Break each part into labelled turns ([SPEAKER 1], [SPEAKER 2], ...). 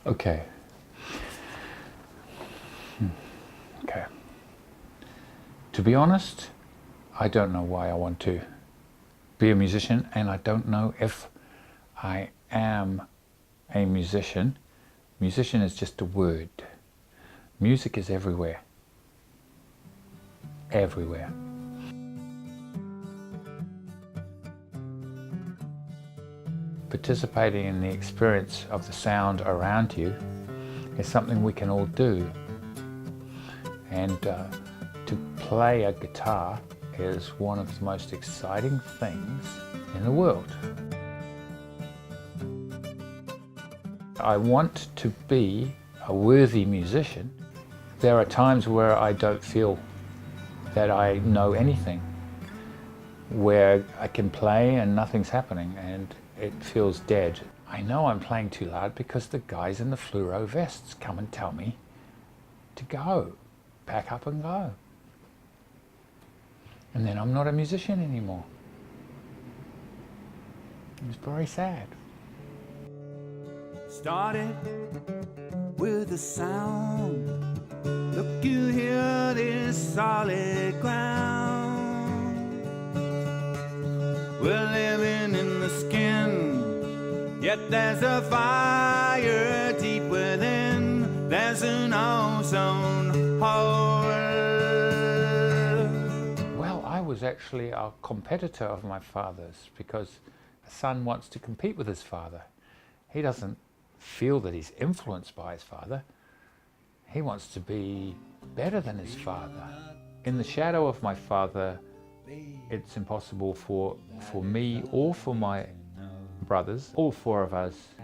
[SPEAKER 1] Okay. Okay. To be honest, I don't know why I want to be a musician, and I don't know if I am a musician. Musician is just a word. Music is everywhere. Everywhere. Participating in the experience of the sound around you is something we can all do. And to play a guitar is one of the most exciting things in the world. I want to be a worthy musician. There are times where I don't feel that I know anything, where I can play and nothing's happening and it feels dead. I know I'm playing too loud because the guys in the fluoro vests come and tell me to go, pack up and go. And then I'm not a musician anymore. It's very sad.
[SPEAKER 2] Started with a sound. Look, you hear this solid ground. We're living in the skin, yet there's a fire deep within. There's an ozone hole.
[SPEAKER 1] Well, I was actually a competitor of my father's, because a son wants to compete with his father. He doesn't feel that he's influenced by his father. He wants to be better than his father. In the shadow of my father, it's impossible for me or for my brothers, all four of us.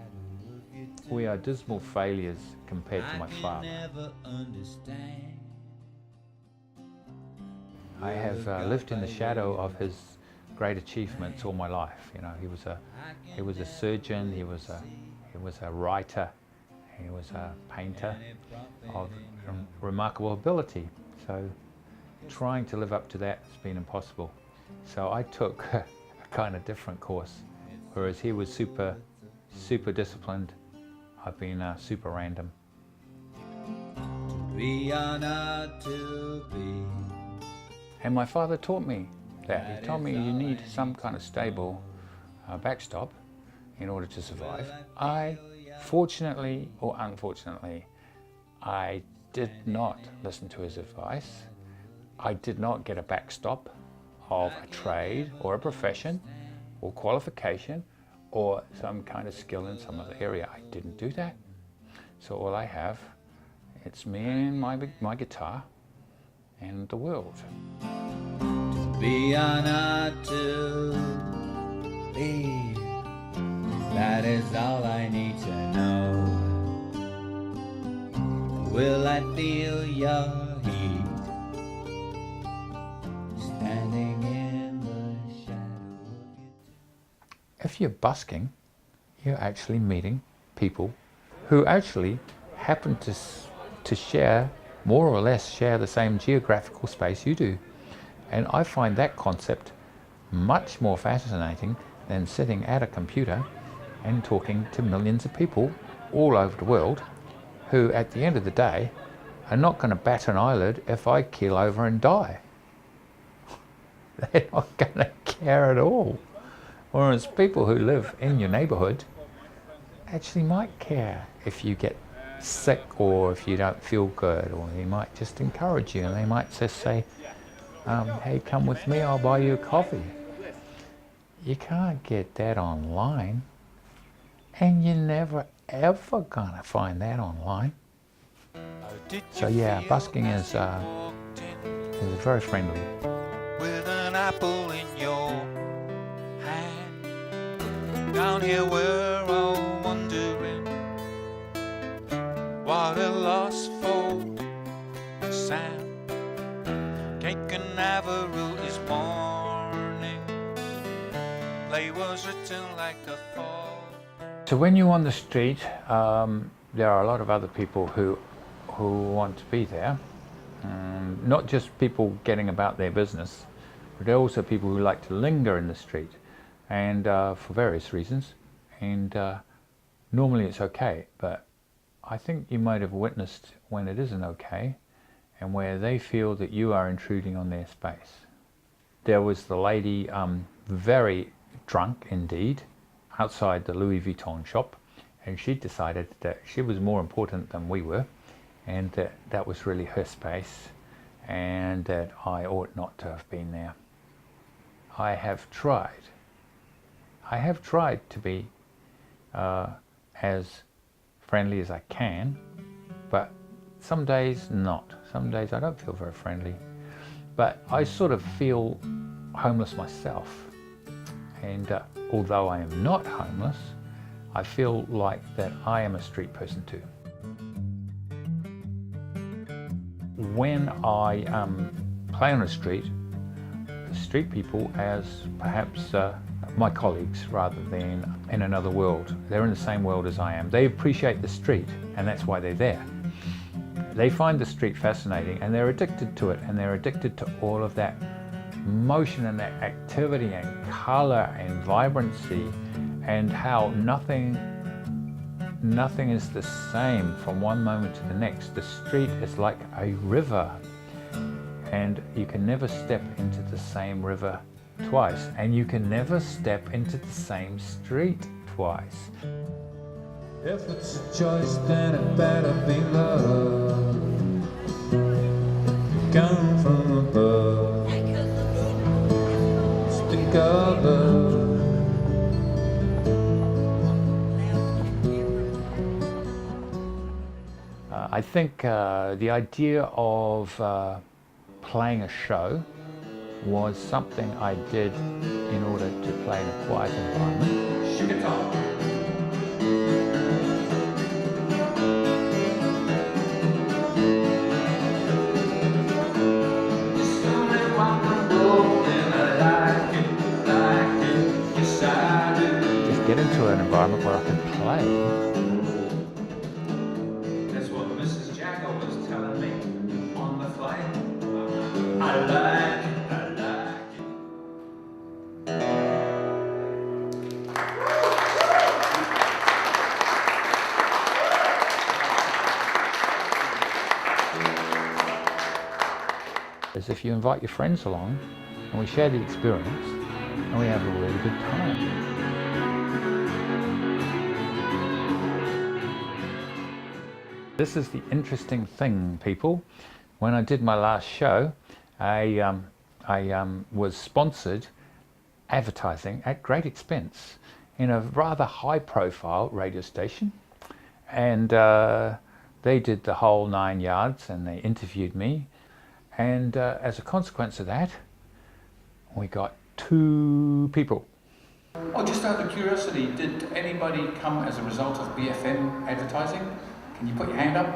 [SPEAKER 1] We are dismal failures compared to my father. I have lived in the shadow of his great achievements all my life. You know, he was a surgeon, he was a writer, he was a painter of remarkable ability. So trying to live up to that has been impossible. So I took a kind of different course. Whereas he was super disciplined, I've been super random. We are not to be. And my father taught me that. He told me you need some kind of stable backstop in order to survive. I, fortunately or unfortunately, I did not listen to his advice. I did not get a backstop of a trade or a profession or qualification or some kind of skill in some other area. I didn't do that. So all I have, it's me and my guitar and the world.
[SPEAKER 2] We are not to be. That is all I need to know. Will I feel your heat standing in the shadow?
[SPEAKER 1] If you're busking, you're actually meeting people who actually happen to share, more or less share the same geographical space you do. And I find that concept much more fascinating than sitting at a computer and talking to millions of people all over the world who, at the end of the day, are not going to bat an eyelid if I keel over and die. They're not going to care at all. Whereas people who live in your neighborhood actually might care if you get sick or if you don't feel good, or they might just encourage you and they might just say, hey, come with me, I'll buy you a coffee. You can't get that online, and you're never ever gonna find that online. So yeah, busking is very friendly.
[SPEAKER 2] With an apple in your hand, down here we're all wondering what a loss for Sam. Cake and Navarro is morning. Play was written like a fall.
[SPEAKER 1] So when you're on the street, there are a lot of other people who want to be there. Not just people getting about their business, but there are also people who like to linger in the street, and for various reasons. And normally it's okay, but I think you might have witnessed when it isn't okay and where they feel that you are intruding on their space. There was the lady, very drunk indeed, outside the Louis Vuitton shop, and she decided that she was more important than we were, and that was really her space, and that I ought not to have been there. I have tried to be as friendly as I can, but some days not. Some days I don't feel very friendly, but I sort of feel homeless myself, and although I am not homeless, I feel like that I am a street person too. When I play on a street, the street people as perhaps my colleagues rather than in another world. They're in the same world as I am. They appreciate the street, and that's why they're there. They find the street fascinating, and they're addicted to it, and they're addicted to all of that motion and that activity and color and vibrancy, and how nothing is the same from one moment to the next. The street is like a river, and you can never step into the same river twice, and you can never step into the same street twice. If it's a choice, then it better be love. Come from above. Think of love. I think the idea of playing a show was something I did in order to play in a quiet environment. Sugar talk. Just get into an environment where I can play.
[SPEAKER 3] That's what Mrs. Jacko was telling me on the flight. I like it.
[SPEAKER 1] As if you invite your friends along and we share the experience and we have a really good time. This is the interesting thing, people. When I did my last show, I was sponsored advertising at great expense in a rather high-profile radio station, and they did the whole 9 yards, and they interviewed me, and as a consequence of that, we got 2 people.
[SPEAKER 4] Oh, just out of curiosity, did anybody come as a result of BFM advertising? Can you put your hand up?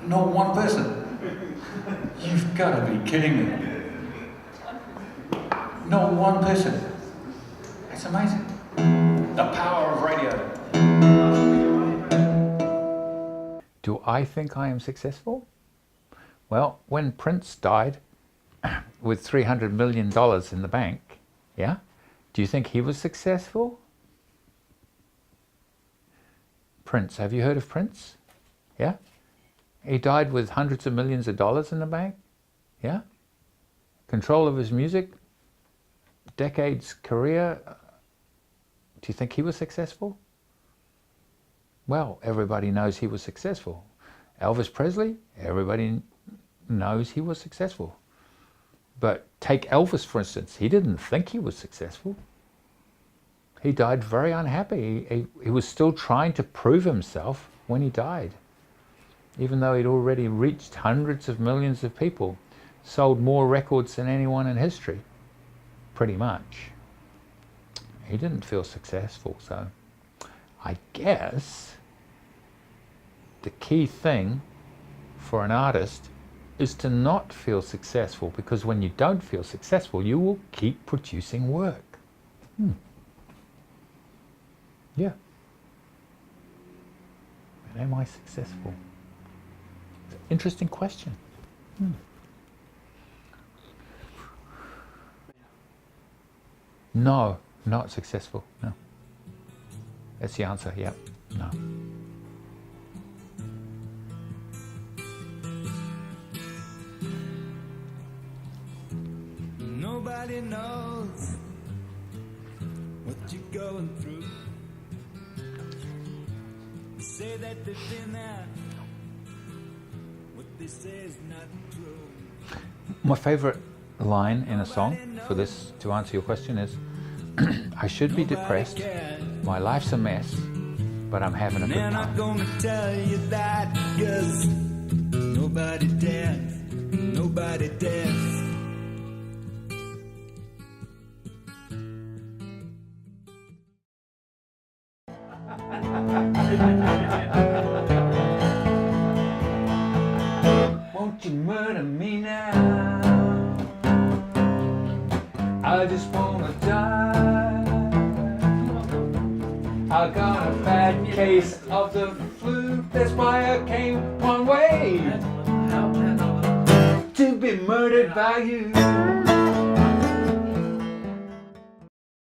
[SPEAKER 4] Not one person. You've got to be kidding me. Not one person. It's amazing. The power of radio.
[SPEAKER 1] Do I think I am successful? Well, when Prince died with $300 million in the bank, yeah? Do you think he was successful? Prince, have you heard of Prince? Yeah? He died with hundreds of millions of dollars in the bank, yeah? Control of his music, decades career. Do you think he was successful? Well, everybody knows he was successful. Elvis Presley, everybody knows he was successful. But take Elvis, for instance. He didn't think he was successful. He died very unhappy. He was still trying to prove himself when he died, even though he'd already reached hundreds of millions of people, sold more records than anyone in history, pretty much. He didn't feel successful, so I guess the key thing for an artist is to not feel successful, because when you don't feel successful, you will keep producing work. Yeah. But am I successful? It's an interesting question. No, not successful, no. That's the answer, yeah. No.
[SPEAKER 5] Nobody knows what you're going through. They say that they've been there. What they say is not true.
[SPEAKER 1] My favourite line in a song for this, to answer your question, is I should be depressed, my life's a mess, but I'm having a good
[SPEAKER 5] They're not
[SPEAKER 1] time.
[SPEAKER 5] gonna tell you that, 'cause nobody dares, nobody dares.
[SPEAKER 1] Won't you murder me now? I just wanna die. I got a bad case of the flu, that's why I came one way, to be murdered by you.